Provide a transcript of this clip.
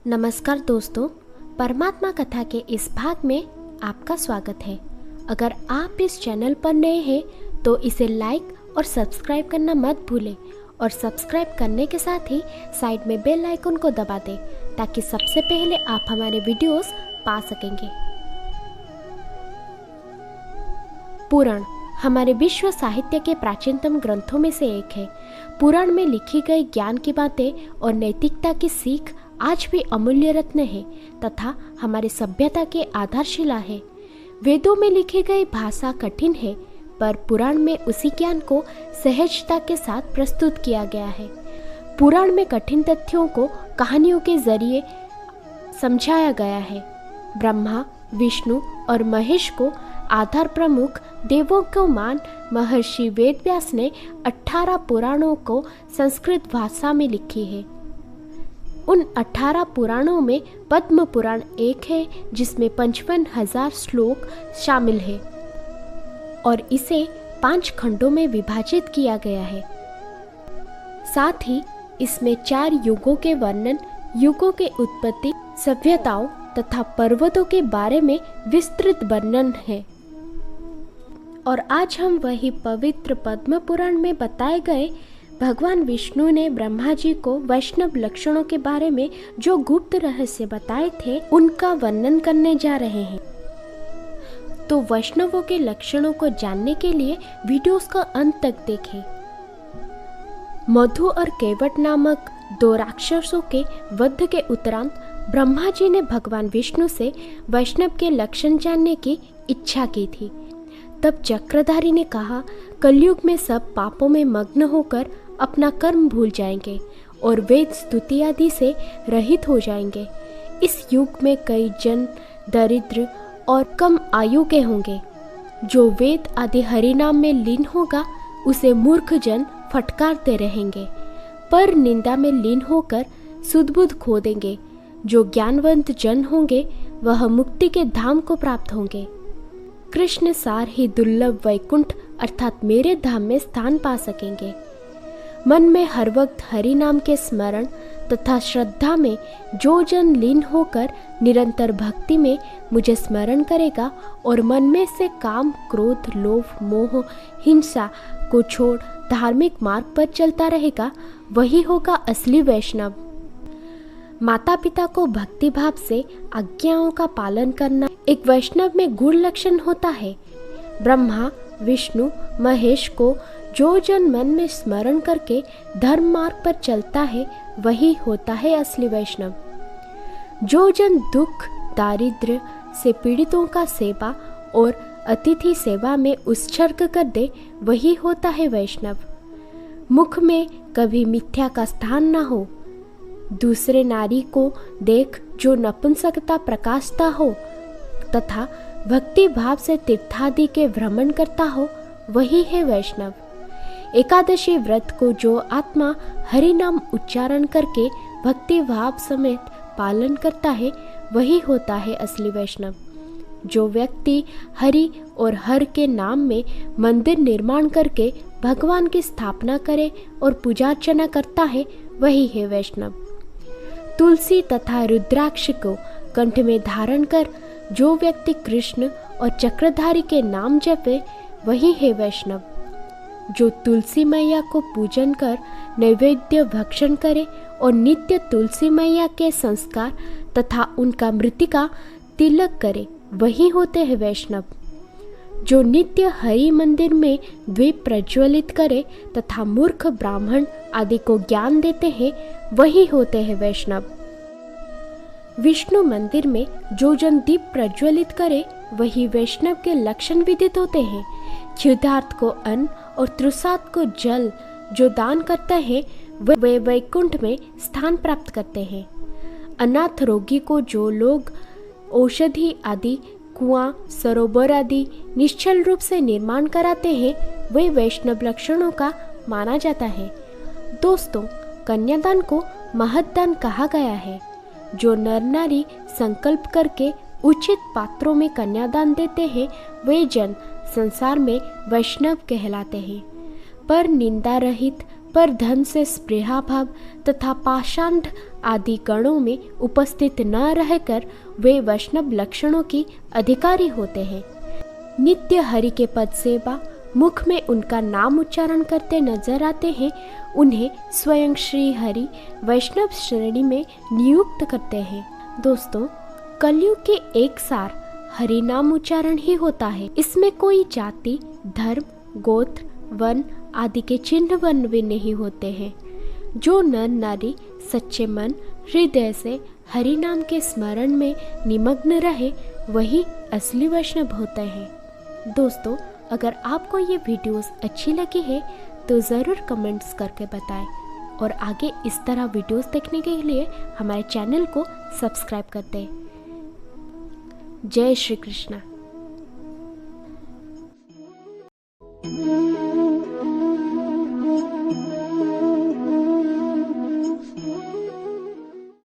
नमस्कार दोस्तों, परमात्मा कथा के इस भाग में आपका स्वागत है। अगर आप इस चैनल पर नए हैं तो इसे लाइक और सब्सक्राइब करना मत भूलें और सब्सक्राइब करने के साथ ही साइड में बेल आइकन को दबा दें ताकि सबसे पहले आप हमारे वीडियोस पा सकेंगे। पुराण हमारे विश्व साहित्य के प्राचीनतम ग्रंथों में से एक है। पुराण में लिखी गई ज्ञान की बातें और नैतिकता की सीख आज भी अमूल्य रत्न है तथा हमारी सभ्यता के आधारशिला है। वेदों में लिखी गई भाषा कठिन है, पर पुराण में उसी ज्ञान को सहजता के साथ प्रस्तुत किया गया है। पुराण में कठिन तथ्यों को कहानियों के जरिए समझाया गया है। ब्रह्मा, विष्णु और महेश को आधार प्रमुख देवों को मान महर्षि वेदव्यास ने 18 पुराणों को संस्कृत भाषा में लिखी है। उन 18 पुराणों में पद्म पुराण एक है जिसमें 55,000 श्लोक शामिल है और इसे 5 खंडों में विभाजित किया गया है। साथ ही इसमें 4 युगों के वर्णन, युगों के उत्पत्ति, सभ्यताओं तथा पर्वतों के बारे में विस्तृत वर्णन है। और आज हम वही पवित्र पद्म पुराण में बताए गए भगवान विष्णु ने ब्रह्मा जी को वैष्णव लक्षणों के बारे में जो गुप्त रहस्य बताए थे उनका वर्णन करने जा रहे हैं। तो वैष्णवों के लक्षणों को जानने के लिए वीडियोस का अंत तक देखें। मधु और केवट नामक 2 राक्षसों के वध के उपरांत ब्रह्मा जी ने भगवान विष्णु से वैष्णव के लक्षण जानने की इच्छा की थी। तब चक्रधारी ने कहा, कलयुग में सब पापों में मग्न होकर अपना कर्म भूल जाएंगे और वेद स्तुति आदि से रहित हो जाएंगे। इस युग में कई जन दरिद्र और कम आयु के होंगे। जो वेद आदि हरि नाम में लीन होगा उसे मूर्ख जन फटकारते रहेंगे, पर निंदा में लीन होकर सुध-बुध खो देंगे। जो ज्ञानवंत जन होंगे वह मुक्ति के धाम को प्राप्त होंगे। कृष्ण सार ही दुर्लभ वैकुंठ अर्थात मेरे धाम में स्थान पा सकेंगे। मन में हर वक्त हरि नाम के स्मरण तथा श्रद्धा में जो जन लीन होकर निरंतर भक्ति में मुझे स्मरण करेगा और मन में से काम, क्रोध, लोभ, मोह, हिंसा को छोड़ धार्मिक मार्ग पर चलता रहेगा, वही होगा असली वैष्णव। माता पिता को भक्ति भाव से आज्ञाओं का पालन करना एक वैष्णव में गुण लक्षण होता है। ब्रह्मा, विष्णु, महेश को जो जन मन में स्मरण करके धर्म मार्ग पर चलता है वही होता है असली वैष्णव। जो जन दुख, दारिद्र्य से पीड़ितों का सेवा और अतिथि सेवा में उत्सर्ग कर दे वही होता है वैष्णव। मुख में कभी मिथ्या का स्थान न हो। दूसरे नारी को देख जो नपुंसकता प्रकाशता हो तथा भक्ति भाव से तीर्थादि के भ्रमण करता हो वही है वैष्णव। एकादशी व्रत को जो आत्मा हरि नाम उच्चारण करके भक्ति भाव समेत पालन करता है वही होता है असली वैष्णव। जो व्यक्ति हरि और हर के नाम में मंदिर निर्माण करके भगवान की स्थापना करे और पूजा अर्चना करता है वही है वैष्णव। तुलसी तथा रुद्राक्ष को कंठ में धारण कर जो व्यक्ति कृष्ण और चक्रधारी के नाम जपे वही है वैष्णव। जो तुलसी मैया को पूजन कर नैवेद्य भक्षण करे और नित्य तुलसी मैया के संस्कार तथा उनका मृतिका तिलक करे वही होते हैं वैष्णव। जो नित्य हरि मंदिर में दीप प्रज्वलित करे तथा मूर्ख ब्राह्मण आदि को ज्ञान देते हैं वही होते हैं वैष्णव। विष्णु मंदिर में जो जन दीप प्रज्वलित करे वही वैष्णव के लक्षण विदित होते हैं। क्षुधार्त को अन्न और तृषार्त को जल जो दान करते हैं वे वैकुंठ में स्थान प्राप्त करते हैं। अनाथ रोगी को जो लोग औषधि आदि, कुआं, सरोवर आदि निश्चल रूप से निर्माण कराते हैं वे वैष्णव लक्षणों का माना जाता है। दोस्तों, कन्यादान को महत्दान कहा गया है। जो नर नारी संकल्प करके उचित पात्रों में कन्यादान देते हैं वे जन संसार में वैष्णव कहलाते हैं। पर निंदा रहित पर धन से स्पृहा भाव तथा पाषांड आदि गणों में उपस्थित न रहकर वे वैष्णव लक्षणों की अधिकारी होते हैं। नित्य हरि के पद सेवा, मुख में उनका नाम उच्चारण करते नजर आते हैं। उन्हें स्वयं श्री हरि वैष्णव श्रेणी में नियुक्त करते हैं। दोस्तों, कलयुग के एक सार हरि नाम उच्चारण ही होता है। इसमें कोई जाति, धर्म, गोत्र, वन आदि के चिन्ह वन भी नहीं होते हैं। जो नर नारी सच्चे मन हृदय से हरि नाम के स्मरण में निमग्न रहे, वही असली वैष्णव होते हैं। दोस्तों, अगर आपको ये वीडियोस अच्छी लगी है तो ज़रूर कमेंट्स करके बताएं और आगे इस तरह वीडियोस देखने के लिए हमारे चैनल को सब्सक्राइब कर दें। जय श्री कृष्ण।